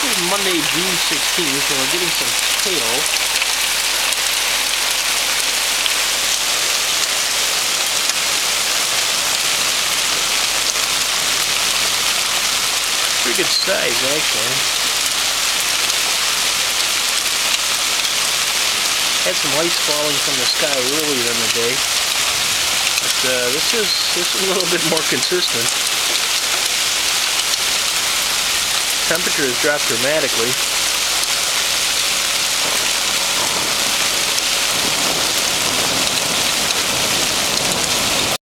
this is Monday, June 16th, and we're getting some hail. Pretty good size, actually. Had some lights falling from the sky earlier in the day, but this is a little bit more consistent. Temperature has dropped dramatically.